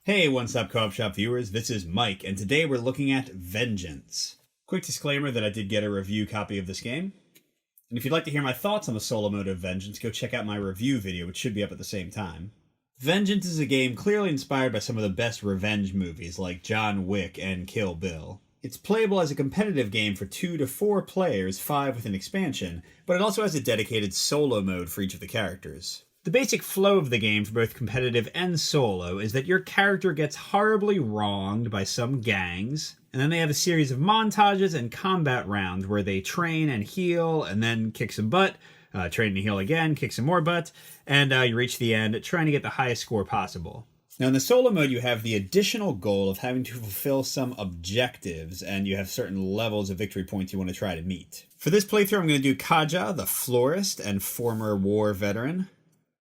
Hey, One Stop Co-op Shop viewers, this is Mike, and today we're looking at Vengeance. Quick disclaimer that I did get a review copy of this game, and if you'd like to hear my thoughts on the solo mode of Vengeance, go check out my review video, which should be up at the same time. Vengeance is a game clearly inspired by some of the best revenge movies like John Wick and Kill Bill. It's playable as a competitive game for 2 to 4 players, 5 with an expansion, but it also has a dedicated solo mode for each of the characters. The basic flow of the game for both competitive and solo is that your character gets horribly wronged by some gangs, and then they have a series of montages and combat rounds where they train and heal, and then kick some butt, train and heal again, kick some more butt, and you reach the end trying to get the highest score possible. Now in the solo mode you have the additional goal of having to fulfill some objectives, and you have certain levels of victory points you want to try to meet. For this playthrough I'm going to do Kaja, the florist and former war veteran.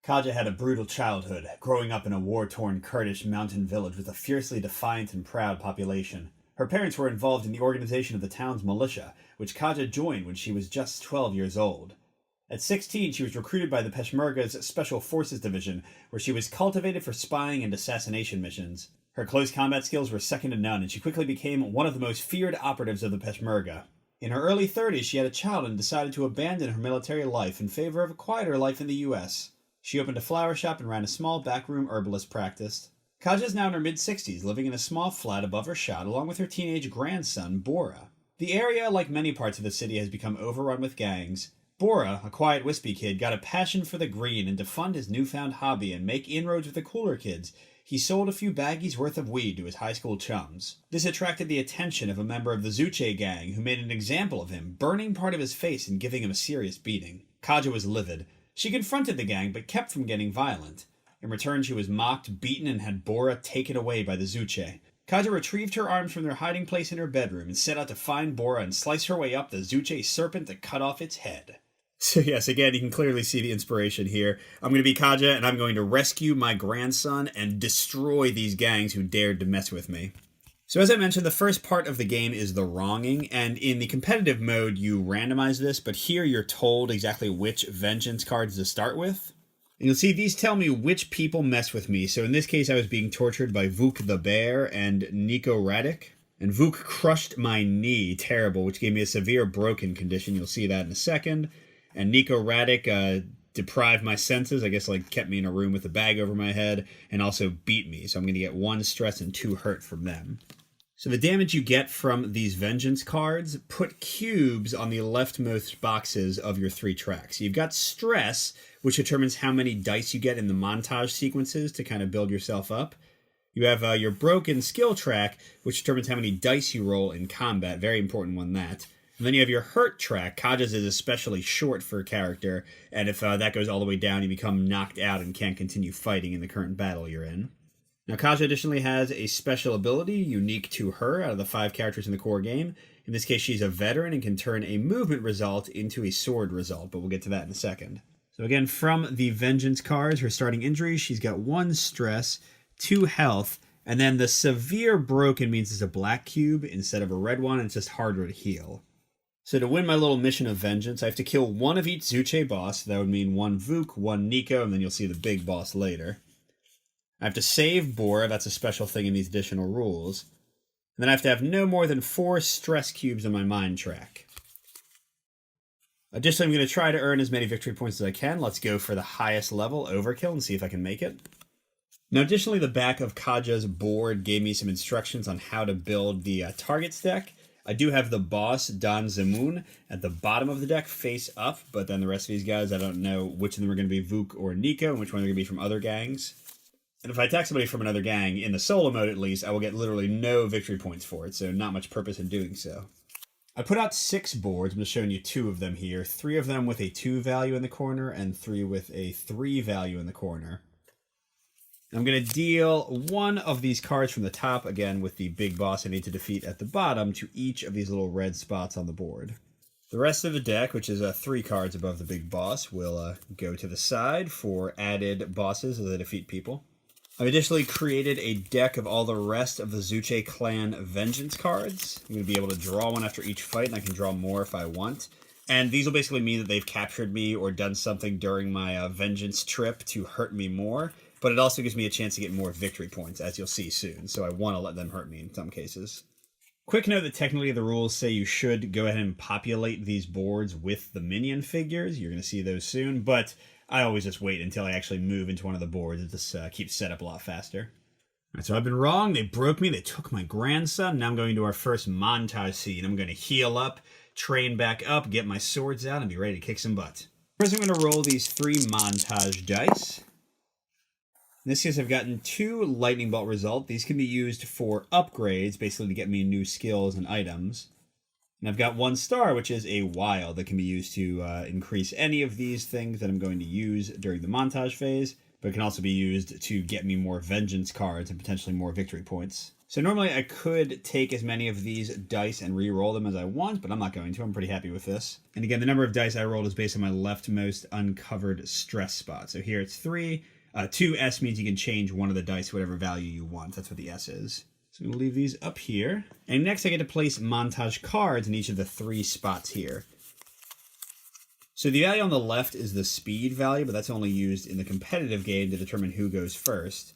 Kaja had a brutal childhood, growing up in a war-torn Kurdish mountain village with a fiercely defiant and proud population. Her parents were involved in the organization of the town's militia, which Kaja joined when she was just 12 years old. At 16, she was recruited by the Peshmerga's Special Forces Division, where she was cultivated for spying and assassination missions. Her close combat skills were second to none, and she quickly became one of the most feared operatives of the Peshmerga. In her early 30s, she had a child and decided to abandon her military life in favor of a quieter life in the U.S. She opened a flower shop and ran a small backroom herbalist practice. Kaja is now in her mid-60s, living in a small flat above her shop along with her teenage grandson, Bora. The area, like many parts of the city, has become overrun with gangs. Bora, a quiet, wispy kid, got a passion for the green, and to fund his newfound hobby and make inroads with the cooler kids, he sold a few baggies worth of weed to his high school chums. This attracted the attention of a member of the Zuche gang, who made an example of him, burning part of his face and giving him a serious beating. Kaja was livid. She confronted the gang, but kept from getting violent. In return, she was mocked, beaten, and had Bora taken away by the Zuche. Kaja retrieved her arms from their hiding place in her bedroom and set out to find Bora and slice her way up the Zuche serpent to cut off its head. So yes, again, you can clearly see the inspiration here. I'm going to be Kaja, and I'm going to rescue my grandson and destroy these gangs who dared to mess with me. So as I mentioned, the first part of the game is the wronging, and in the competitive mode you randomize this, but here you're told exactly which vengeance cards to start with. And you'll see these tell me which people mess with me. So in this case I was being tortured by Vuk the Bear and Nico Radic. And Vuk crushed my knee, terrible, which gave me a severe broken condition. You'll see that in a second. And Nico Radic deprived my senses, I guess like kept me in a room with a bag over my head, and also beat me. So I'm going to get 1 stress and 2 hurt from them. So the damage you get from these vengeance cards, put cubes on the leftmost boxes of your 3 tracks. You've got stress, which determines how many dice you get in the montage sequences to kind of build yourself up. You have your broken skill track, which determines how many dice you roll in combat. Very important one, that. And then you have your hurt track. Kaja's is especially short for a character, and if that goes all the way down, you become knocked out and can't continue fighting in the current battle you're in. Now, Kaja additionally has a special ability unique to her out of the 5 characters in the core game. In this case, she's a veteran and can turn a movement result into a sword result, but we'll get to that in a second. So again, from the Vengeance cards, her starting injuries, she's got 1 stress, 2 health, and then the severe broken means it's a black cube instead of a red one, and it's just harder to heal. So to win my little mission of vengeance, I have to kill 1 of each Zuche boss. That would mean 1 Vuk, 1 Nico, and then you'll see the big boss later. I have to save Bora, that's a special thing in these additional rules. And then I have to have no more than 4 stress cubes on my mind track. Additionally, I'm going to try to earn as many victory points as I can. Let's go for the highest level, Overkill, and see if I can make it. Now, additionally, the back of Kaja's board gave me some instructions on how to build the targets deck. I do have the boss, Don Zamun, at the bottom of the deck, face up, but then the rest of these guys, I don't know which of them are going to be Vuk or Nico, and which one are going to be from other gangs. And if I attack somebody from another gang, in the solo mode at least, I will get literally no victory points for it, so not much purpose in doing so. I put out 6 boards. I'm just showing you 2 of them here. 3 of them with a 2 value in the corner, and 3 with a 3 value in the corner. I'm going to deal 1 of these cards from the top, again with the big boss I need to defeat at the bottom, to each of these little red spots on the board. The rest of the deck, which is 3 cards above the big boss, will go to the side for added bosses as I defeat people. I've additionally created a deck of all the rest of the Zuche clan vengeance cards. I'm going to be able to draw one after each fight, and I can draw more if I want. And these will basically mean that they've captured me or done something during my vengeance trip to hurt me more. but it also gives me a chance to get more victory points, as you'll see soon, so I want to let them hurt me in some cases. Quick note that technically the rules say you should go ahead and populate these boards with the minion figures. You're going to see those soon, but I always just wait until I actually move into one of the boards. It just keeps setup a lot faster. All right, so I've been wrong. They broke me. They took my grandson. Now I'm going to our first montage scene. I'm going to heal up, train back up, get my swords out, and be ready to kick some butt. First, I'm going to roll these 3 montage dice. In this case, I've gotten 2 lightning bolt results. These can be used for upgrades, basically to get me new skills and items. And I've got 1 star, which is a wild that can be used to increase any of these things that I'm going to use during the montage phase, but it can also be used to get me more vengeance cards and potentially more victory points. So normally I could take as many of these dice and re-roll them as I want, but I'm not going to. I'm pretty happy with this. And again, the number of dice I rolled is based on my leftmost uncovered stress spot. So here it's 3. 2S means you can change one of the dice to whatever value you want. That's what the S is. So I'm going to leave these up here. And next I get to place montage cards in each of the 3 spots here. So the value on the left is the speed value, but that's only used in the competitive game to determine who goes first.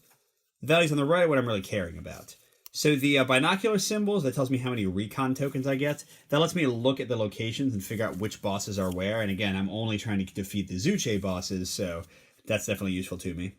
The values on the right are what I'm really caring about. So the binocular symbols, that tells me how many recon tokens I get. That lets me look at the locations and figure out which bosses are where. And again, I'm only trying to defeat the Zuche bosses, so that's definitely useful to me.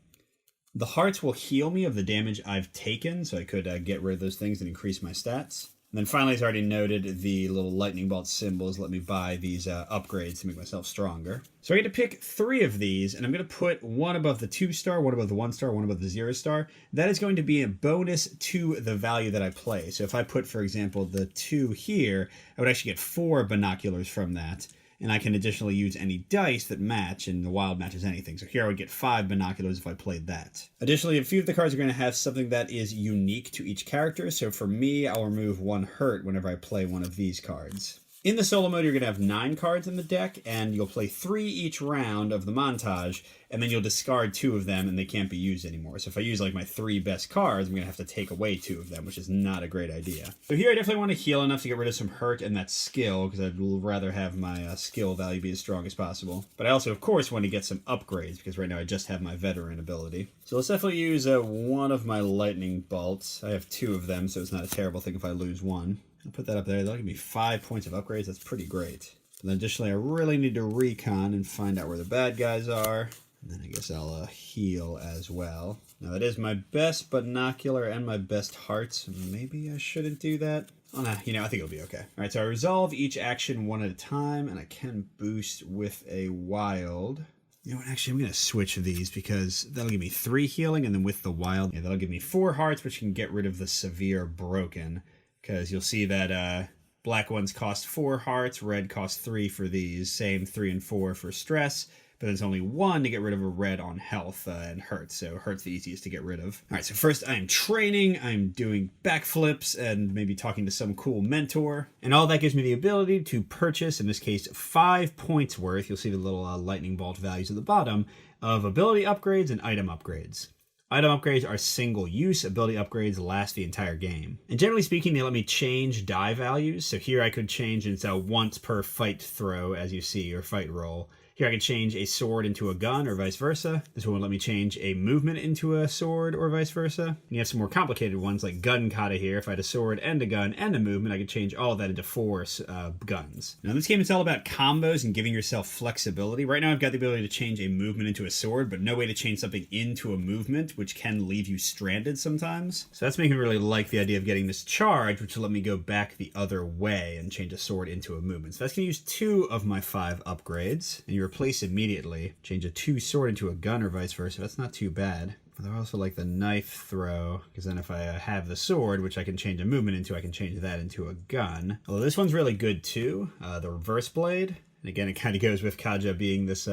The hearts will heal me of the damage I've taken, so I could get rid of those things and increase my stats. And then finally, as already noted, the little lightning bolt symbols let me buy these upgrades to make myself stronger. So I get to pick 3 of these, and I'm going to put 1 above the 2-star, 1 above the 1-star, 1 above the 0-star. That is going to be a bonus to the value that I play. So if I put, for example, the 2 here, I would actually get 4 binoculars from that. And I can additionally use any dice that match, and the wild matches anything. So here I would get 5 binoculars if I played that. Additionally, a few of the cards are going to have something that is unique to each character. So for me, I'll remove 1 hurt whenever I play one of these cards. In the solo mode, you're going to have 9 cards in the deck, and you'll play 3 each round of the montage, and then you'll discard 2 of them, and they can't be used anymore. So if I use like my 3 best cards, I'm going to have to take away 2 of them, which is not a great idea. So here I definitely want to heal enough to get rid of some hurt and that skill, because I'd rather have my skill value be as strong as possible. But I also, of course, want to get some upgrades, because right now I just have my veteran ability. So let's definitely use 1 of my lightning bolts. I have 2 of them, so it's not a terrible thing if I lose 1. I'll put that up there. That'll give me 5 points of upgrades. That's pretty great. And then additionally, I really need to recon and find out where the bad guys are. And then I guess I'll heal as well. Now, that is my best binocular and my best heart. Maybe I shouldn't do that. Oh, no, I think it'll be okay. All right, so I resolve each action 1 at a time, and I can boost with a wild. You know what, actually, I'm going to switch these because that'll give me 3 healing, and then with the wild, that'll give me 4 hearts, which can get rid of the severe broken. Because you'll see that black ones cost 4 hearts, red costs 3 for these, same 3 and 4 for stress, but there's only 1 to get rid of a red on health and hurt, so hurt's the easiest to get rid of. Alright, so first I'm training, I'm doing backflips, and maybe talking to some cool mentor, and all that gives me the ability to purchase, in this case, 5 points worth, you'll see the little lightning bolt values at the bottom, of ability upgrades and item upgrades. Item upgrades are single use, ability upgrades last the entire game. And generally speaking, they let me change die values. So here I could change it's once per fight throw, as you see, or fight roll. Here I can change a sword into a gun or vice versa. This one would let me change a movement into a sword or vice versa. And you have some more complicated ones like gun kata here. If I had a sword and a gun and a movement, I could change all of that into 4 guns. Now in this game, it's all about combos and giving yourself flexibility. Right now I've got the ability to change a movement into a sword, but no way to change something into a movement, which can leave you stranded sometimes. So that's making me really like the idea of getting this charge, which will let me go back the other way and change a sword into a movement. So that's going to use 2 of my 5 upgrades. And you replace immediately. Change a 2 sword into a gun or vice versa. That's not too bad. But I also like the knife throw, because then if I have the sword, which I can change a movement into, I can change that into a gun. Although this one's really good too, the reverse blade. And again, it kind of goes with Kaja being this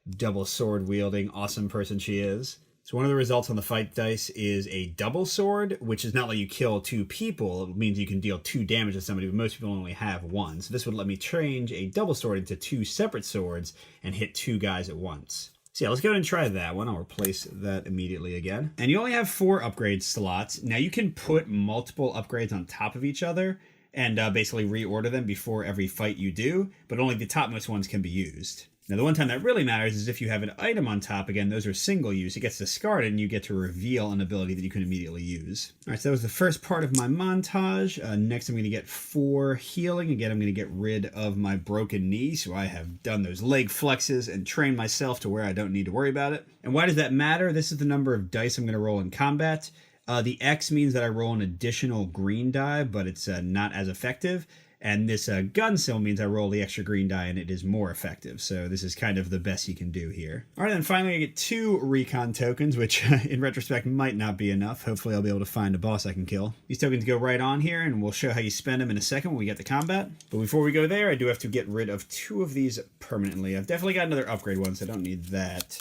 double sword wielding awesome person she is. So one of the results on the fight dice is a double sword, which is not let you kill 2 people. It means you can deal 2 damage to somebody, but most people only have 1. So this would let me change a double sword into 2 separate swords and hit 2 guys at once. So yeah, let's go ahead and try that one. I'll replace that immediately again. And you only have 4 upgrade slots. Now you can put multiple upgrades on top of each other and basically reorder them before every fight you do, but only the topmost ones can be used. Now, the one time that really matters is if you have an item on top. Again, those are single use. It gets discarded, and you get to reveal an ability that you can immediately use. All right, so that was the first part of my montage. Next, I'm going to get 4 healing. Again, I'm going to get rid of my broken knee, so I have done those leg flexes and trained myself to where I don't need to worry about it. And why does that matter? This is the number of dice I'm going to roll in combat. The X means that I roll an additional green die, but it's not as effective. And this gun symbol means I roll the extra green die and it is more effective. So this is kind of the best you can do here. All right, then finally I get 2 recon tokens, which in retrospect might not be enough. Hopefully I'll be able to find a boss I can kill. These tokens go right on here, and we'll show how you spend them in a second when we get to combat. But before we go there, I do have to get rid of 2 of these permanently. I've definitely got another upgrade one, so I don't need that.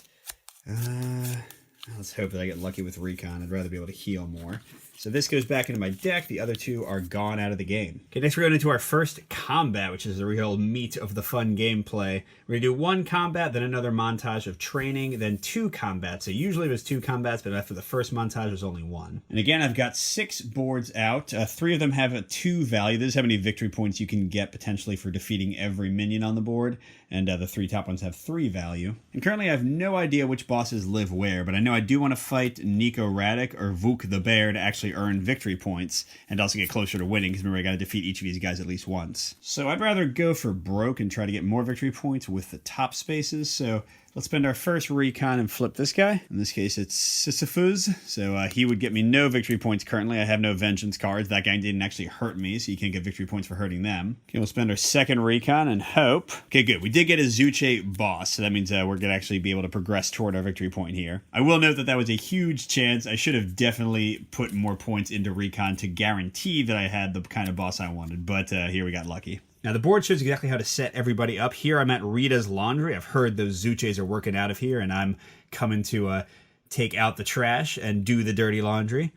Let's hope that I get lucky with recon. I'd rather be able to heal more. So this goes back into my deck. The other 2 are gone out of the game. Okay, next we're going into our first combat, which is the real meat of the fun gameplay. We're going to do 1 combat, then another montage of training, then 2 combats. So usually it was 2 combats, but after the first montage, there's only 1. And again, I've got 6 boards out. 3 of them have a 2 value. This is how many victory points you can get potentially for defeating every minion on the board. And the 3 top ones have 3 value. And currently I have no idea which bosses live where, but I know I do want to fight Nico Radic or Vuk the Bear to actually earn victory points and also get closer to winning, because remember I got to defeat each of these guys at least once. So I'd rather go for broke and try to get more victory points with the top spaces. So let's spend our first recon and flip this guy. In this case, it's Sisyphus. So he would get me no victory points currently. I have no vengeance cards. That guy didn't actually hurt me, so you can't get victory points for hurting them. Okay, we'll spend our second recon and hope. Okay, good. We did get a Zuche boss, so that means we're going to actually be able to progress toward our victory point here. I will note that that was a huge chance. I should have definitely put more points into recon to guarantee that I had the kind of boss I wanted, but here we got lucky. Now, the board shows exactly how to set everybody up. Here I'm at Rita's Laundry. I've heard those Zuches are working out of here, and I'm coming to take out the trash and do the dirty laundry.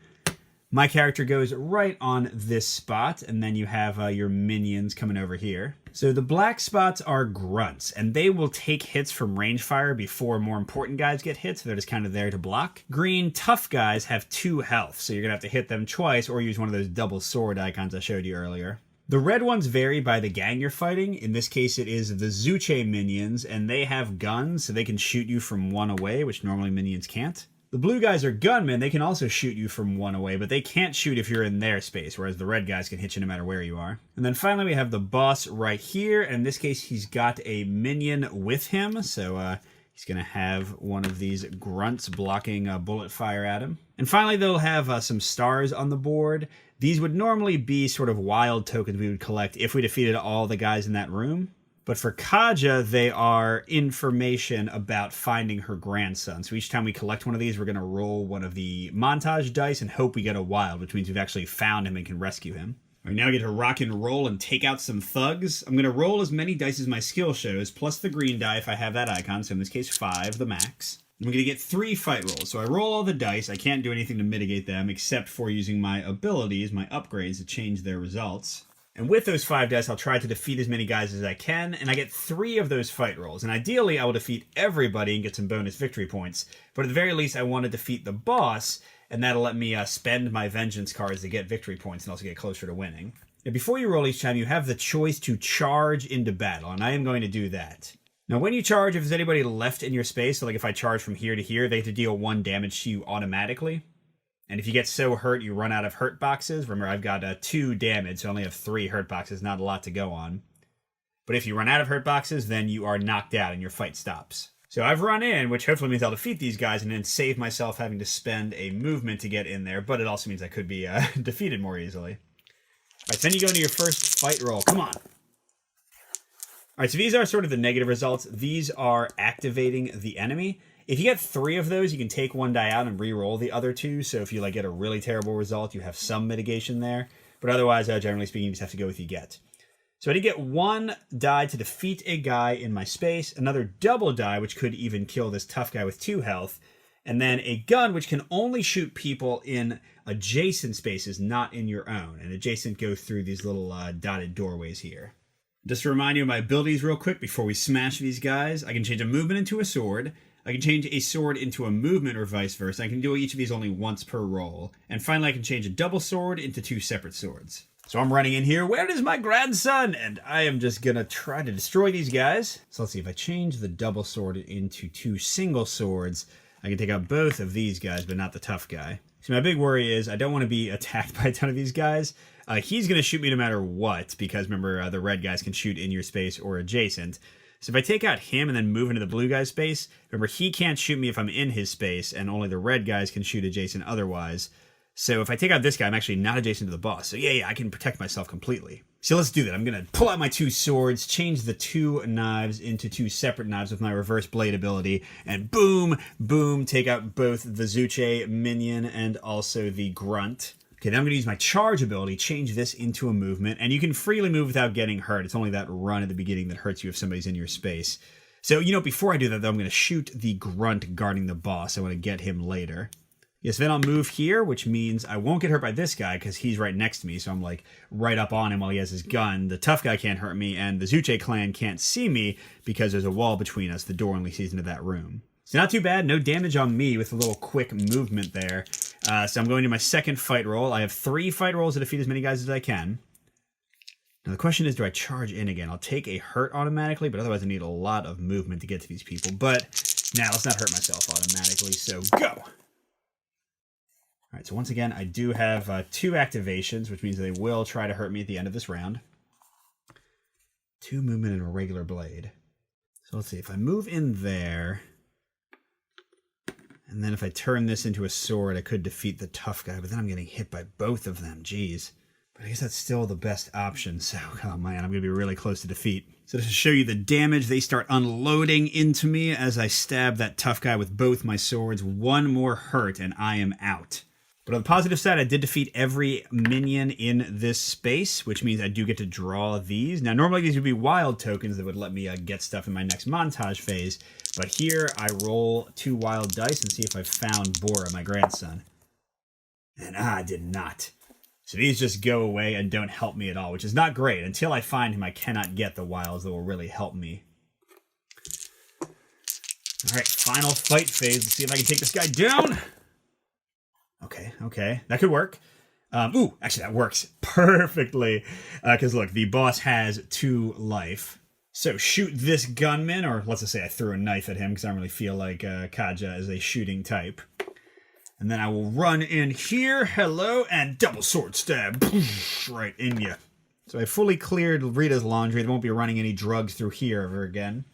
My character goes right on this spot, and then you have your minions coming over here. So the black spots are grunts, and they will take hits from range fire before more important guys get hit, so they're just kind of there to block. Green tough guys have 2 health, so you're going to have to hit them twice or use one of those double sword icons I showed you earlier. The red ones vary by the gang you're fighting. In this case, it is the Zuche minions, and they have guns, so they can shoot you from 1 away, which normally minions can't. The blue guys are gunmen. They can also shoot you from 1 away, but they can't shoot if you're in their space, whereas the red guys can hit you no matter where you are. And then finally, we have the boss right here. In this case, he's got a minion with him, so he's going to have one of these grunts blocking bullet fire at him. And finally, they'll have some stars on the board. These would normally be sort of wild tokens we would collect if we defeated all the guys in that room. But for Kaja, they are information about finding her grandson. So each time we collect one of these, we're going to roll one of the montage dice and hope we get a wild, which means we've actually found him and can rescue him. All right, now I get to rock and roll and take out some thugs. I'm going to roll as many dice as my skill shows, plus the green die if I have that icon. So in this case, 5, the max. I'm going to get 3 fight rolls. So I roll all the dice. I can't do anything to mitigate them except for using my abilities, my upgrades, to change their results. And with those 5 dice, I'll try to defeat as many guys as I can, and I get 3 of those fight rolls. And ideally, I will defeat everybody and get some bonus victory points. But at the very least, I want to defeat the boss, and that'll let me spend my vengeance cards to get victory points and also get closer to winning. Now, before you roll each time, you have the choice to charge into battle, and I am going to do that. Now, when you charge, if there's anybody left in your space, so like if I charge from here to here, they have to deal 1 damage to you automatically. And if you get so hurt, you run out of hurt boxes. Remember, I've got 2 damage, so I only have 3 hurt boxes, not a lot to go on. But if you run out of hurt boxes, then you are knocked out and your fight stops. So I've run in, which hopefully means I'll defeat these guys and then save myself having to spend a movement to get in there, but it also means I could be defeated more easily. All right, so then you go into your first fight roll. Come on. All right, so these are sort of the negative results. These are activating the enemy. If you get 3 of those, you can take 1 die out and re-roll the other 2. So if you get a really terrible result, you have some mitigation there. But otherwise, generally speaking, you just have to go with what you get. So I did get 1 die to defeat a guy in my space, another double die, which could even kill this tough guy with 2 health, and then a gun, which can only shoot people in adjacent spaces, not in your own. And adjacent go through these little dotted doorways here. Just to remind you of my abilities real quick before we smash these guys, I can change a movement into a sword. I can change a sword into a movement or vice versa. I can do each of these only once per roll. And finally, I can change a double sword into 2 separate swords. So I'm running in here. Where is my grandson? And I am just going to try to destroy these guys. So let's see. If I change the double sword into 2 single swords, I can take out both of these guys, but not the tough guy. So my big worry is I don't want to be attacked by a ton of these guys. He's going to shoot me no matter what, because remember, the red guys can shoot in your space or adjacent. So if I take out him and then move into the blue guy's space, remember, he can't shoot me if I'm in his space, and only the red guys can shoot adjacent otherwise. So if I take out this guy, I'm actually not adjacent to the boss. So yeah, I can protect myself completely. So let's do that. I'm going to pull out my 2 swords, change the 2 knives into 2 separate knives with my reverse blade ability, and boom, boom, take out both the Zuche minion and also the grunt. Okay, then I'm going to use my charge ability, change this into a movement, and you can freely move without getting hurt. It's only that run at the beginning that hurts you if somebody's in your space. So, before I do that, though, I'm going to shoot the grunt guarding the boss. I want to get him later. Yes, then I'll move here, which means I won't get hurt by this guy because he's right next to me, so I'm like right up on him while he has his gun. The tough guy can't hurt me, and the Zuche clan can't see me because there's a wall between us. The door only sees into that room. So not too bad, no damage on me with a little quick movement there. So I'm going to my second fight roll. I have 3 fight rolls to defeat as many guys as I can. Now the question is, do I charge in again? I'll take a hurt automatically, but otherwise I need a lot of movement to get to these people. But now let's not hurt myself automatically, so go! Alright, so once again, I do have 2 activations, which means they will try to hurt me at the end of this round. 2 movement and a regular blade. So let's see, if I move in there, and then if I turn this into a sword, I could defeat the tough guy, but then I'm getting hit by both of them, jeez. But I guess that's still the best option, so, oh man, I'm going to be really close to defeat. So to show you the damage, they start unloading into me as I stab that tough guy with both my swords. 1 more hurt, and I am out. But on the positive side, I did defeat every minion in this space, which means I do get to draw these. Now, normally these would be wild tokens that would let me get stuff in my next montage phase. But here, I roll 2 wild dice and see if I found Bora, my grandson. And I did not. So these just go away and don't help me at all, which is not great. Until I find him, I cannot get the wilds that will really help me. Alright, final fight phase. Let's see if I can take this guy down. Okay. That could work. Ooh, actually, that works perfectly. Because, look, the boss has 2 life. So, shoot this gunman, or let's just say I threw a knife at him because I don't really feel like Kaja is a shooting type. And then I will run in here, hello, and double sword stab. Right in you. So I fully cleared Rita's laundry. There won't be running any drugs through here ever again.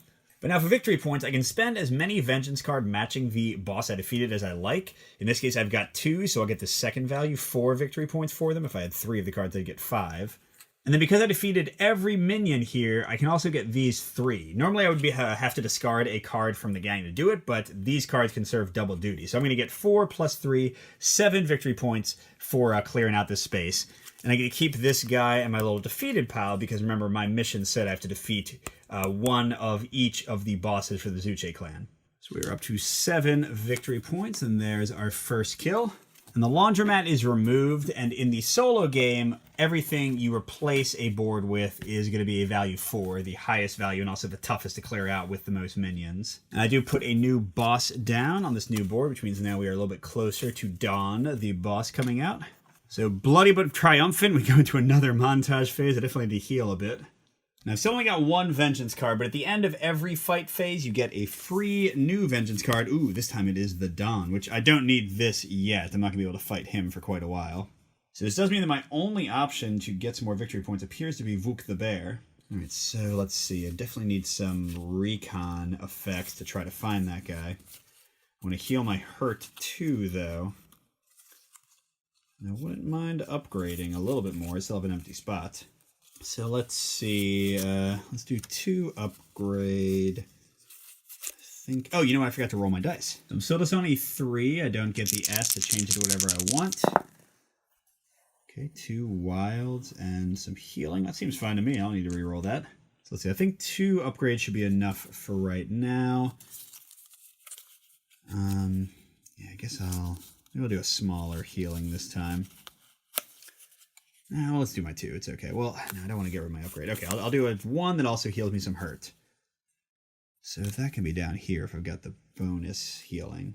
But now for victory points, I can spend as many vengeance card matching the boss I defeated as I like. In this case, I've got 2, so I'll get the second value, 4 victory points for them. If I had 3 of the cards, I'd get 5. And then because I defeated every minion here, I can also get these 3. Normally I would have to discard a card from the gang to do it, but these cards can serve double duty. So I'm going to get 4 plus 3, 7 victory points for clearing out this space. And I get to keep this guy in my little defeated pile because remember my mission said I have to defeat 1 of each of the bosses for the Zuche clan. So we're up to 7 victory points, and there's our first kill. And the laundromat is removed, and in the solo game, everything you replace a board with is going to be a value 4, the highest value and also the toughest to clear out with the most minions. And I do put a new boss down on this new board, which means now we are a little bit closer to Dawn, the boss coming out. So bloody but triumphant, we go into another montage phase. I definitely need to heal a bit. Now, I've still only got 1 Vengeance card, but at the end of every fight phase, you get a free new Vengeance card. Ooh, this time it is the Dawn, which I don't need this yet. I'm not going to be able to fight him for quite a while. So this does mean that my only option to get some more victory points appears to be Vuk the Bear. Alright, so let's see. I definitely need some recon effects to try to find that guy. I want to heal my hurt too, though. I wouldn't mind upgrading a little bit more. I still have an empty spot. So let's see, let's do 2 upgrade. Oh, you know what? I forgot to roll my dice. So I'm still just only 3. I don't get the S to change it to whatever I want. Okay, 2 wilds and some healing. That seems fine to me. I don't need to reroll that. So let's see, I think 2 upgrades should be enough for right now. Yeah, I guess maybe I'll do a smaller healing this time. No, let's do my 2. It's okay. Well, no, I don't want to get rid of my upgrade. Okay, I'll do a 1 that also heals me some hurt. So that can be down here if I've got the bonus healing.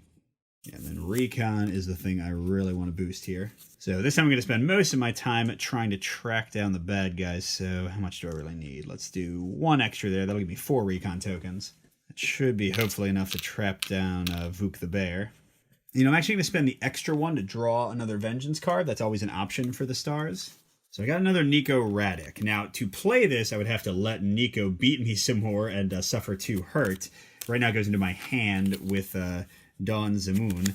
Yeah, and then recon is the thing I really want to boost here. So this time I'm going to spend most of my time trying to track down the bad guys. So how much do I really need? Let's do 1 extra there. That'll give me 4 recon tokens. That should be hopefully enough to trap down Vuk the Bear. You know, I'm actually going to spend the extra 1 to draw another Vengeance card. That's always an option for the stars. So I got another Nico Radic. Now, to play this, I would have to let Nico beat me some more and suffer 2 hurt. Right now it goes into my hand with Dawn Zamoon.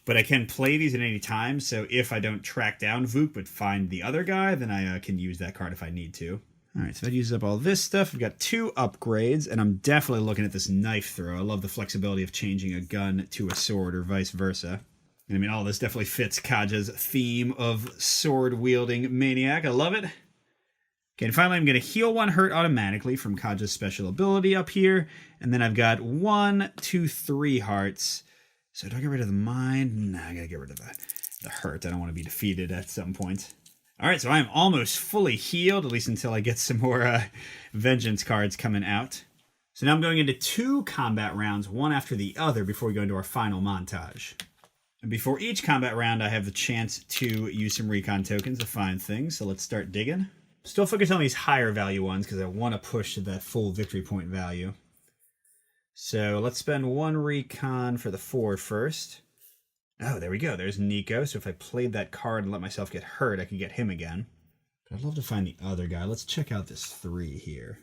But I can play these at any time, so if I don't track down Vuk but find the other guy, then I can use that card if I need to. Alright, so that uses up all this stuff. I've got 2 upgrades, and I'm definitely looking at this knife throw. I love the flexibility of changing a gun to a sword or vice versa. And I mean, all this definitely fits Kaja's theme of sword-wielding maniac. I love it. Okay, and finally I'm going to heal 1 hurt automatically from Kaja's special ability up here. And then I've got 1, 2, 3 hearts. So do I get rid of the mind? Nah, I gotta get rid of the hurt. I don't want to be defeated at some point. Alright, so I am almost fully healed, at least until I get some more Vengeance cards coming out. So now I'm going into 2 combat rounds, one after the other, before we go into our final montage. And before each combat round, I have the chance to use some recon tokens to find things, so let's start digging. Still focus on these higher value ones, because I want to push to that full victory point value. So let's spend 1 recon for the 4 first. Oh, there we go. There's Nico. So if I played that card and let myself get hurt, I could get him again. But I'd love to find the other guy. Let's check out this 3 here.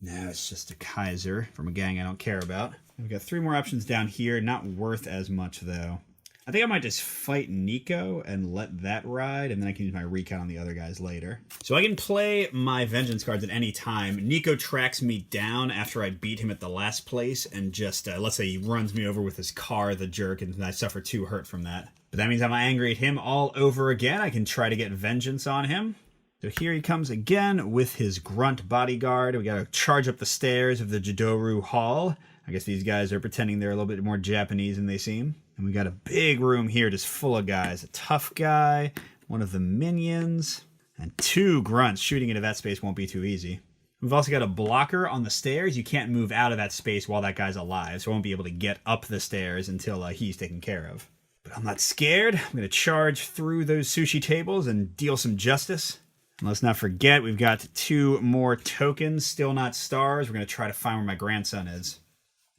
No, it's just a Kaiser from a gang I don't care about. We've got 3 more options down here. Not worth as much, though. I think I might just fight Nico and let that ride, and then I can use my recon on the other guys later. So I can play my Vengeance cards at any time. Nico tracks me down after I beat him at the last place, and just, let's say he runs me over with his car, the jerk, and I suffer 2 hurt from that. But that means I'm angry at him all over again. I can try to get vengeance on him. So here he comes again with his grunt bodyguard. We gotta charge up the stairs of the Jidoru Hall. I guess these guys are pretending they're a little bit more Japanese than they seem. And we got a big room here just full of guys. A tough guy, one of the minions, and 2 grunts. Shooting into that space won't be too easy. We've also got a blocker on the stairs. You can't move out of that space while that guy's alive, so I won't be able to get up the stairs until he's taken care of. But I'm not scared. I'm going to charge through those sushi tables and deal some justice. And let's not forget, we've got 2 more tokens, still not stars. We're going to try to find where my grandson is.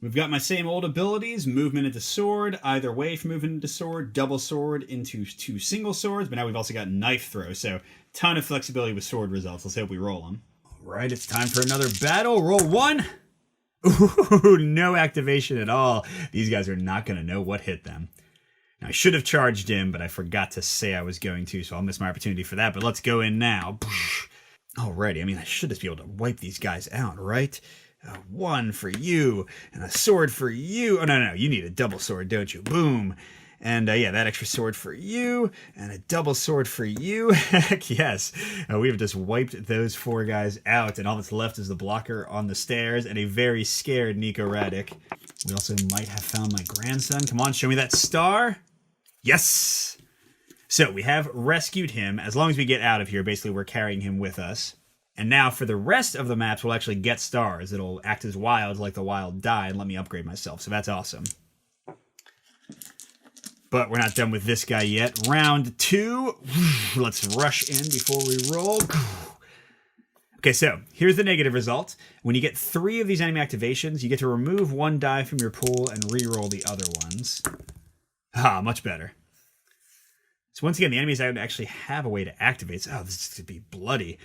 We've got my same old abilities, movement into sword, either way from movement into sword, double sword into 2 single swords, but now we've also got knife throw, so ton of flexibility with sword results. Let's hope we roll them. Alright, it's time for another battle. Roll 1! Ooh, no activation at all. These guys are not going to know what hit them. Now, I should have charged in, but I forgot to say I was going to, so I'll miss my opportunity for that, but let's go in now. Alrighty, I mean, I should just be able to wipe these guys out, right? 1 for you, and a sword for you. Oh, no, you need a double sword, don't you? Boom. And yeah, that extra sword for you, and a double sword for you. Heck yes. We've just wiped those 4 guys out, and all that's left is the blocker on the stairs and a very scared Nico Radic. We also might have found my grandson. Come on, show me that star. Yes! So we have rescued him. As long as we get out of here, basically we're carrying him with us. And now for the rest of the maps, we'll actually get stars. It'll act as wilds like the wild die and let me upgrade myself. So that's awesome. But we're not done with this guy yet. Round 2. Let's rush in before we roll. Okay, so here's the negative result. When you get 3 of these enemy activations, you get to remove 1 die from your pool and re-roll the other ones. Ah, much better. So once again, the enemies don't actually have a way to activate. So, this is going to be bloody.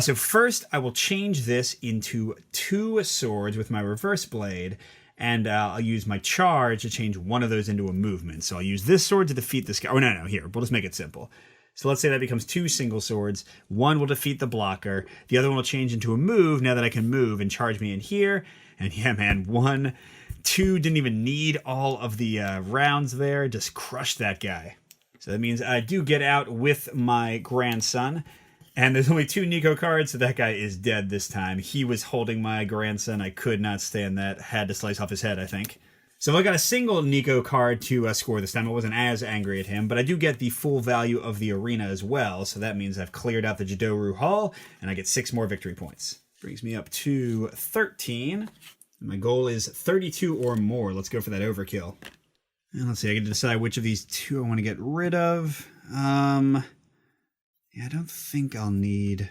So first, I will change this into 2 swords with my reverse blade, and I'll use my charge to change one of those into a movement. So I'll use this sword to defeat this guy. Oh, no, here. We'll just make it simple. So let's say that becomes 2 single swords. 1 will defeat the blocker. The other one will change into a move now that I can move and charge me in here. And yeah, man, 1, 2, didn't even need all of the rounds there. Just crushed that guy. So that means I do get out with my grandson. And there's only 2 Nico cards, so that guy is dead this time. He was holding my grandson. I could not stand that. Had to slice off his head, I think. So I got a single Nico card to score this time. I wasn't as angry at him, but I do get the full value of the arena as well. So that means I've cleared out the Jidoru Hall, and I get 6 more victory points. Brings me up to 13. My goal is 32 or more. Let's go for that overkill. And let's see, I get to decide which of these two I want to get rid of. Yeah, I don't think I'll need a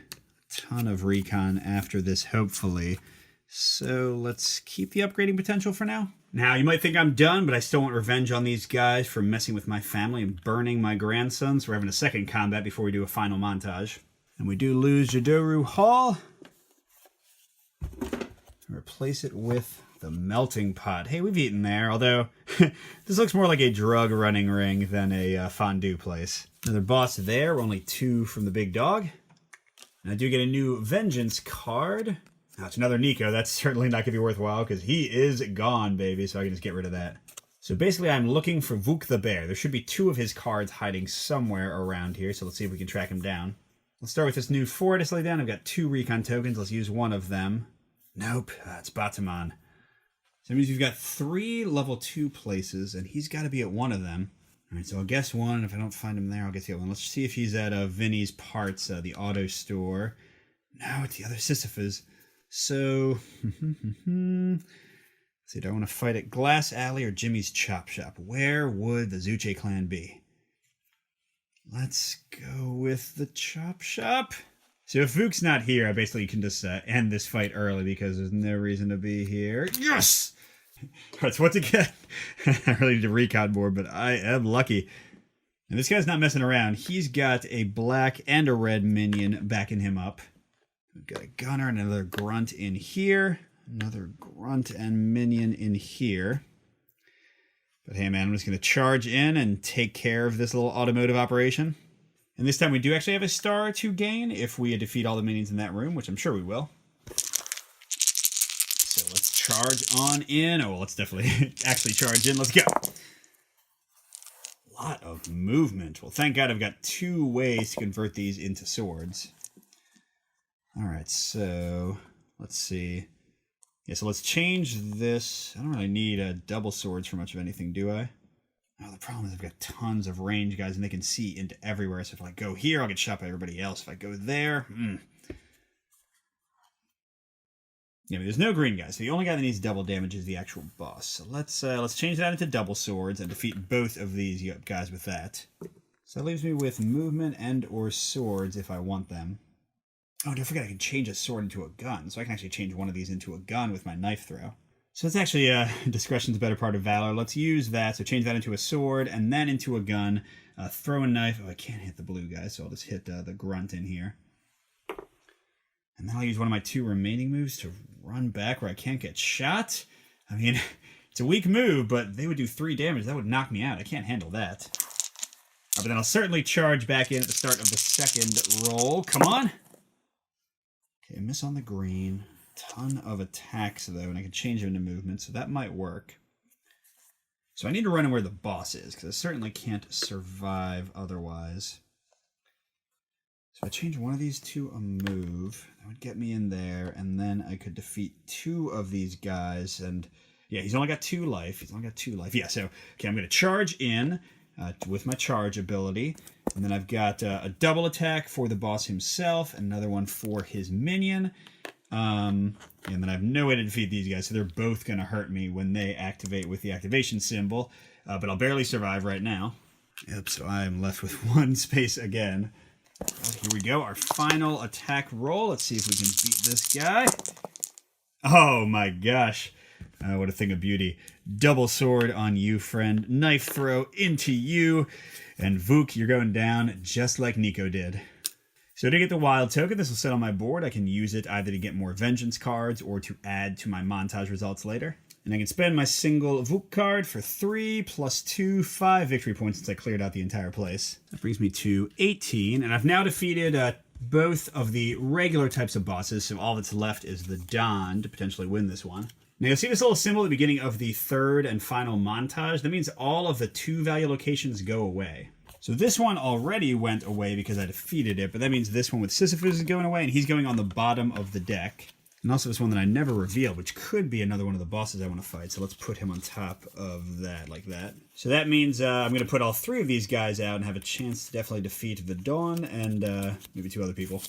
ton of recon after this, hopefully. So let's keep the upgrading potential for now. Now, you might think I'm done, but I still want revenge on these guys for messing with my family and burning my grandson. So we're having a second combat before we do a final montage. And we do lose Jadoru Hall. Replace it with the melting pot. Hey, we've eaten there, although this looks more like a drug running ring than a fondue place. Another boss there. We're only 2 from the big dog. And I do get a new vengeance card. Now, it's another Nico. That's certainly not going to be worthwhile because he is gone, baby, so I can just get rid of that. So basically, I'm looking for Vuk the Bear. There should be 2 of his cards hiding somewhere around here, so let's see if we can track him down. Let's start with this new fort I laid down. I've got 2 recon tokens. Let's use one of them. Nope, it's Bataman. So that means we've got 3 level 2 places, and he's got to be at one of them. All right, so I'll guess one. If I don't find him there, I'll guess the other one. Let's see if he's at Vinny's Parts, the auto store. No, it's the other Sisyphus. So, let's see, do I want to fight at Glass Alley or Jimmy's Chop Shop? Where would the Zuche clan be? Let's go with the Chop Shop. So if Vuk's not here, I basically can just end this fight early because there's no reason to be here. Yes! All right, so once again, I really need to recon more, but I am lucky. And this guy's not messing around. He's got a black and a red minion backing him up. We've got a gunner and another grunt in here. Another grunt and minion in here. But hey, man, I'm just going to charge in and take care of this little automotive operation. And this time we do actually have a star to gain if we defeat all the minions in that room, which I'm sure we will. So let's charge on in. Oh, well, let's definitely actually charge in. Let's go. A lot of movement. Well, thank God I've got 2 ways to convert these into swords. All right, so let's see. Yeah, so let's change this. I don't really need double swords for much of anything, do I? Oh, the problem is I've got tons of range guys, and they can see into everywhere. So if I go here, I'll get shot by everybody else. If I go there, yeah, but there's no green guys. So the only guy that needs double damage is the actual boss. So let's change that into double swords and defeat both of these guys with that. So that leaves me with movement and or swords if I want them. Oh, don't forget I can change a sword into a gun. So I can actually change one of these into a gun with my knife throw. So it's actually discretion's a better part of valor. Let's use that. So change that into a sword and then into a gun. Throw a knife. Oh, I can't hit the blue guy, so I'll just hit the grunt in here. And then I'll use one of my 2 remaining moves to run back where I can't get shot. I mean, it's a weak move, but they would do 3 damage. That would knock me out. I can't handle that. But then I'll certainly charge back in at the start of the second roll. Come on. Okay, miss on the green. Ton of attacks, though, and I can change them into movement, so that might work. So I need to run in where the boss is, because I certainly can't survive otherwise. So if I change one of these to a move, that would get me in there, and then I could defeat 2 of these guys, and yeah, he's only got 2 life. Yeah, so, okay, I'm going to charge in with my charge ability, and then I've got a double attack for the boss himself, and another one for his minion. And then I have no way to defeat these guys, so they're both going to hurt me when they activate with the activation symbol, but I'll barely survive right now. Yep, so I'm left with 1 space again. Well, here we go, our final attack roll. Let's see if we can beat this guy. Oh my gosh, what a thing of beauty. Double sword on you, friend. Knife throw into you. And Vuk, you're going down just like Nico did. So to get the wild token, this will sit on my board. I can use it either to get more vengeance cards or to add to my montage results later. And I can spend my single Vuk card for 3 + 2, 5 victory points since I cleared out the entire place. That brings me to 18, and I've now defeated both of the regular types of bosses, so all that's left is the Don to potentially win this one. Now you'll see this little symbol at the beginning of the 3rd and final montage. That means all of the 2 value locations go away. So this one already went away because I defeated it, but that means this one with Sisyphus is going away, and he's going on the bottom of the deck. And also this one that I never revealed, which could be another one of the bosses I want to fight. So let's put him on top of that, like that. So that means I'm going to put all 3 of these guys out and have a chance to definitely defeat the Dawn and maybe 2 other people.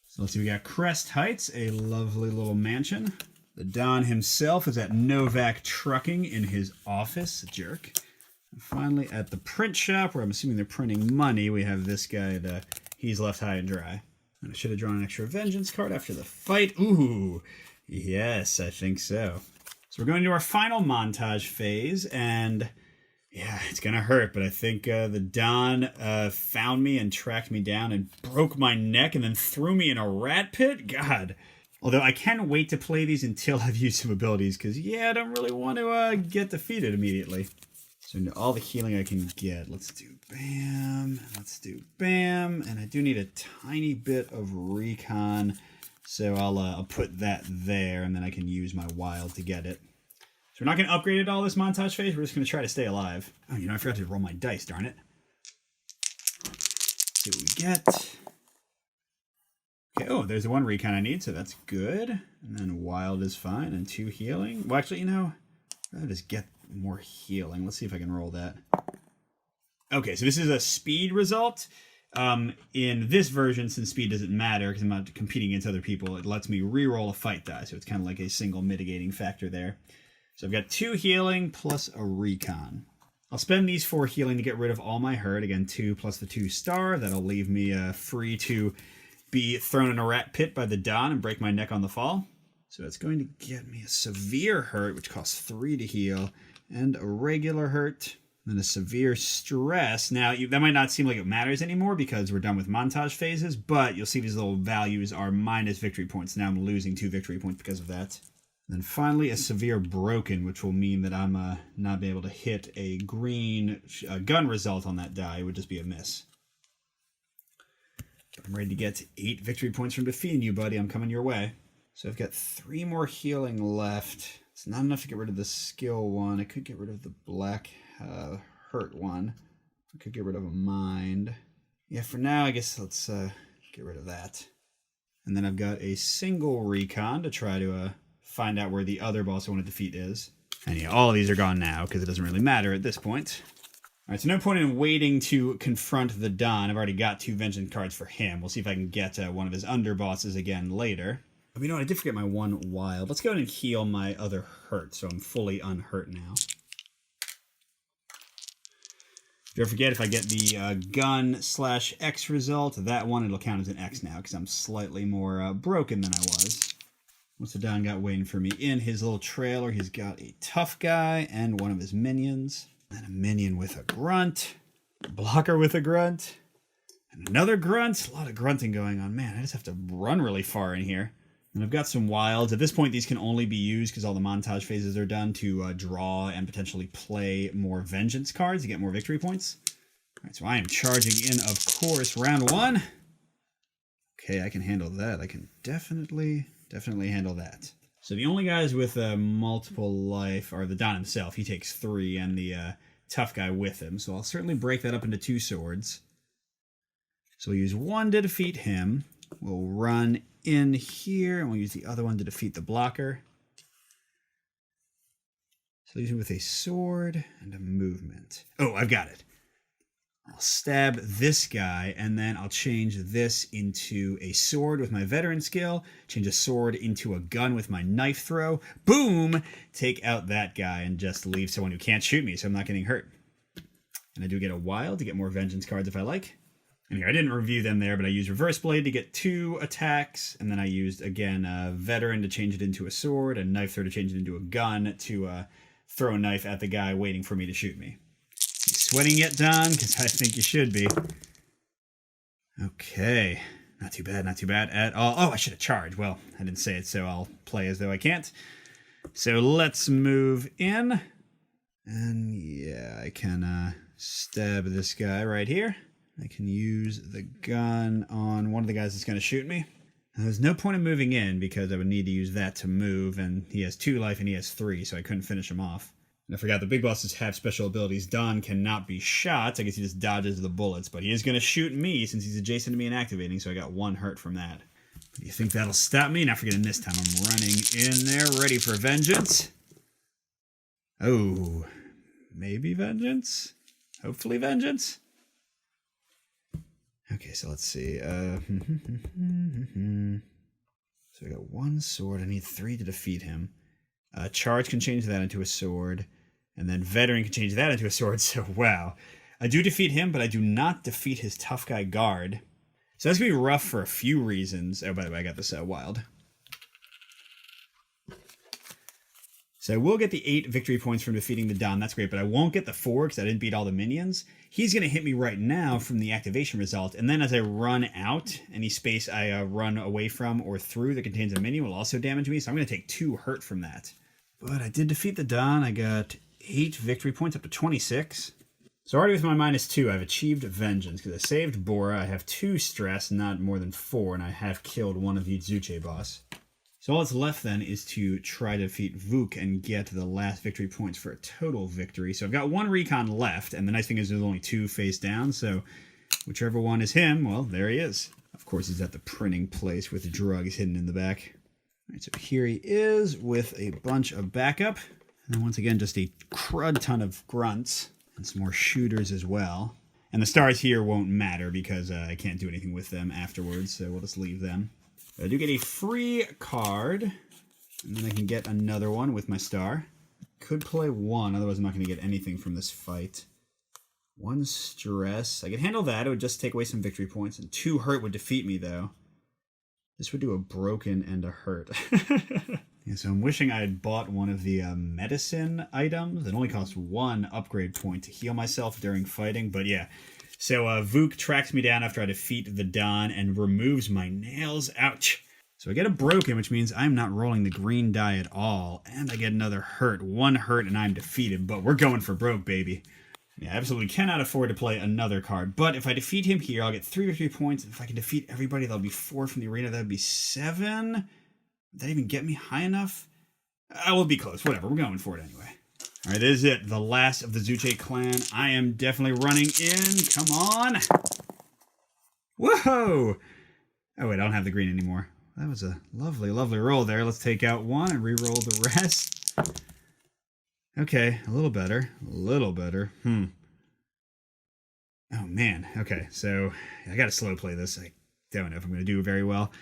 So let's see, we got Crest Heights, a lovely little mansion. The Don himself is at Novak Trucking in his office, jerk. And finally, at the print shop, where I'm assuming they're printing money, we have this guy, he's left high and dry. And I should have drawn an extra vengeance card after the fight. Ooh, yes, I think so. So we're going to our final montage phase, and yeah, it's gonna hurt, but I think the Don found me and tracked me down and broke my neck and then threw me in a rat pit? God. Although I can wait to play these until I've used some abilities, because, yeah, I don't really want to get defeated immediately. So into all the healing I can get. Let's do bam, let's do bam, and I do need a tiny bit of recon, so I'll put that there, and then I can use my wild to get it. So we're not going to upgrade it all this montage phase, we're just going to try to stay alive. Oh, I forgot to roll my dice, darn it. Let's see what we get. Okay, oh, there's the one recon I need, so that's good. And then wild is fine, and 2 healing. Well, actually, I'd rather just get more healing. Let's see if I can roll that. Okay, so this is a speed result. In this version, since speed doesn't matter, because I'm not competing against other people, it lets me re-roll a fight die, so it's kind of like a single mitigating factor there. So I've got 2 healing plus a recon. I'll spend these 4 healing to get rid of all my hurt. Again, 2 plus the 2 star. That'll leave me free to be thrown in a rat pit by the Don and break my neck on the fall. So it's going to get me a severe hurt, which costs 3 to heal, and a regular hurt, and a severe stress. Now, that might not seem like it matters anymore because we're done with montage phases, but you'll see these little values are minus victory points. Now I'm losing 2 victory points because of that. And then finally, a severe broken, which will mean that I'm not being able to hit a green gun result on that die. It would just be a miss. I'm ready to get 8 victory points from defeating you, buddy. I'm coming your way. So I've got 3 more healing left. It's not enough to get rid of the skill one. I could get rid of the black hurt one. I could get rid of a mind. Yeah, for now, I guess let's get rid of that. And then I've got a single recon to try to find out where the other boss I want to defeat is. And yeah, all of these are gone now because it doesn't really matter at this point. All right, so no point in waiting to confront the Don. I've already got 2 vengeance cards for him. We'll see if I can get one of his underbosses again later. But you know what? I did forget my 1 wild. Let's go ahead and heal my other hurt, so I'm fully unhurt now. Don't forget, if I get the gun/X result, that one, it'll count as an X now, because I'm slightly more broken than I was. What's the Don got waiting for me? In his little trailer, he's got a tough guy and one of his minions. And a minion with a grunt, a blocker with a grunt, and another grunt. A lot of grunting going on. Man, I just have to run really far in here. And I've got some wilds. At this point, these can only be used, because all the montage phases are done, to draw and potentially play more vengeance cards to get more victory points. All right, so I am charging in, of course, round 1. Okay, I can handle that. I can definitely handle that. So the only guys with multiple life are the Don himself. He takes 3, and the tough guy with him. So I'll certainly break that up into 2 swords. So we'll use 1 to defeat him. We'll run in here, and we'll use the other one to defeat the blocker. So use him with a sword and a movement. Oh, I've got it. I'll stab this guy, and then I'll change this into a sword with my veteran skill, change a sword into a gun with my knife throw. Boom! Take out that guy and just leave someone who can't shoot me, so I'm not getting hurt. And I do get a wild to get more vengeance cards if I like. And here, I didn't review them there, but I used Reverse Blade to get 2 attacks, and then I used, again, a veteran to change it into a sword, and knife throw to change it into a gun to throw a knife at the guy waiting for me to shoot me. Sweating yet, Don? Because I think you should be. Okay. Not too bad at all. Oh, I should have charged. Well, I didn't say it, so I'll play as though I can't. So let's move in. And yeah, I can stab this guy right here. I can use the gun on one of the guys that's going to shoot me. Now, there's no point in moving in because I would need to use that to move, and he has 2 life and he has 3, so I couldn't finish him off. And I forgot the big bosses have special abilities. Don cannot be shot. I guess he just dodges the bullets, but he is going to shoot me since he's adjacent to me and activating, so I got 1 hurt from that. Do you think that'll stop me? Not forgetting this time I'm running in there, ready for vengeance. Oh, maybe vengeance? Hopefully vengeance? Okay, so let's see. So So I got 1 sword. I need 3 to defeat him. Charge can change that into a sword. And then Veteran can change that into a sword. So, wow. I do defeat him, but I do not defeat his tough guy guard. So that's going to be rough for a few reasons. Oh, by the way, I got this wild. So I will get the 8 victory points from defeating the Don. That's great, but I won't get the 4 because I didn't beat all the minions. He's going to hit me right now from the activation result. And then as I run out, any space I run away from or through that contains a minion will also damage me. So I'm going to take 2 hurt from that. But I did defeat the Don. I got 8 victory points up to 26. So already with my -2, I've achieved vengeance because I saved Bora. I have 2 stress, not more than 4, and I have killed one of the Zuche boss. So all that's left then is to try to defeat Vuk and get the last victory points for a total victory. So I've got 1 recon left, and the nice thing is there's only 2 face down, so whichever one is him, well, there he is. Of course, he's at the printing place with drugs hidden in the back. All right, so here he is with a bunch of backup. And then once again, just a crud ton of grunts. And some more shooters as well. And the stars here won't matter because I can't do anything with them afterwards, so we'll just leave them. I do get a free card, and then I can get another one with my star. Could play 1, otherwise I'm not going to get anything from this fight. 1 stress. I could handle that. It would just take away some victory points, and 2 hurt would defeat me, though. This would do a broken and a hurt. Yeah, so I'm wishing I had bought one of the medicine items. It only costs 1 upgrade point to heal myself during fighting. But yeah, so Vuk tracks me down after I defeat the Don and removes my nails. Ouch. So I get a broken, which means I'm not rolling the green die at all. And I get another hurt. 1 hurt and I'm defeated. But we're going for broke, baby. Yeah, absolutely cannot afford to play another card. But if I defeat him here, I'll get 3 victory points. If I can defeat everybody, that'll be 4 from the arena. That would be 7. Would that even get me high enough? I will be close. Whatever. We're going for it anyway. All right, this is it. The last of the Zuche clan. I am definitely running in. Come on. Whoa. Oh, wait. I don't have the green anymore. That was a lovely, lovely roll there. Let's take out 1 and re-roll the rest. Okay. A little better. A little better. Oh, man. Okay. So I got to slow play this. I don't know if I'm going to do very well.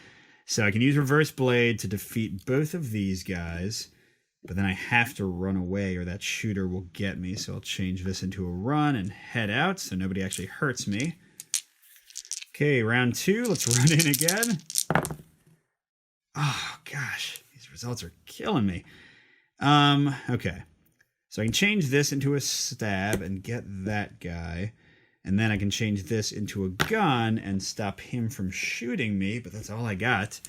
So I can use Reverse Blade to defeat both of these guys, but then I have to run away or that shooter will get me. So I'll change this into a run and head out so nobody actually hurts me. Okay, round 2. Let's run in again. Oh, gosh. These results are killing me. Okay. So I can change this into a stab and get that guy. And then I can change this into a gun and stop him from shooting me, but that's all I got.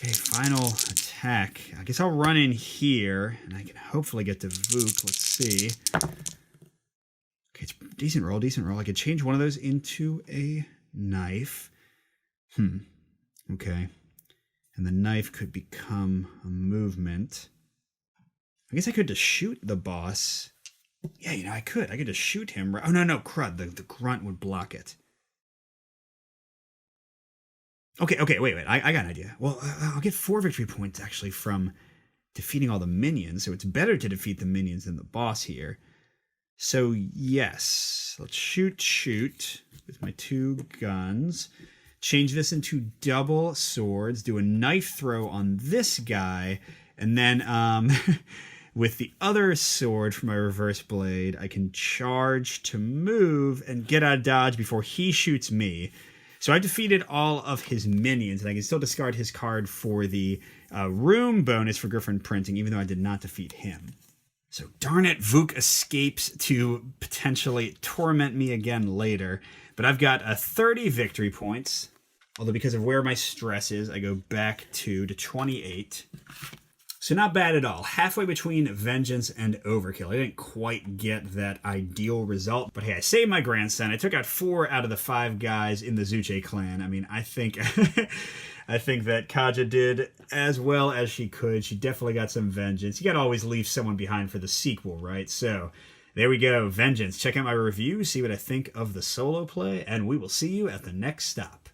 Okay, final attack. I guess I'll run in here, and I can hopefully get to Vuk. Let's see. Okay, it's decent roll, decent roll. I could change one of those into a knife. Okay. And the knife could become a movement. I guess I could just shoot the boss. Yeah, you know, I could just shoot him. Oh, no, crud. The grunt would block it. Okay, wait. I got an idea. Well, I'll get 4 victory points, actually, from defeating all the minions. So it's better to defeat the minions than the boss here. So, yes. Let's shoot with my 2 guns. Change this into double swords. Do a knife throw on this guy. And then, with the other sword from my reverse blade, I can charge to move and get out of dodge before he shoots me. So I defeated all of his minions, and I can still discard his card for the room bonus for Griffin printing, even though I did not defeat him. So darn it, Vuk escapes to potentially torment me again later. But I've got 30 victory points, although because of where my stress is, I go back 2 to 28. So not bad at all. Halfway between Vengeance and Overkill. I didn't quite get that ideal result. But hey, I saved my grandson. I took out 4 out of the 5 guys in the Zuche clan. I mean, I think I think that Kaja did as well as she could. She definitely got some vengeance. You gotta always leave someone behind for the sequel, right? So there we go, Vengeance. Check out my review, see what I think of the solo play, and we will see you at the next stop.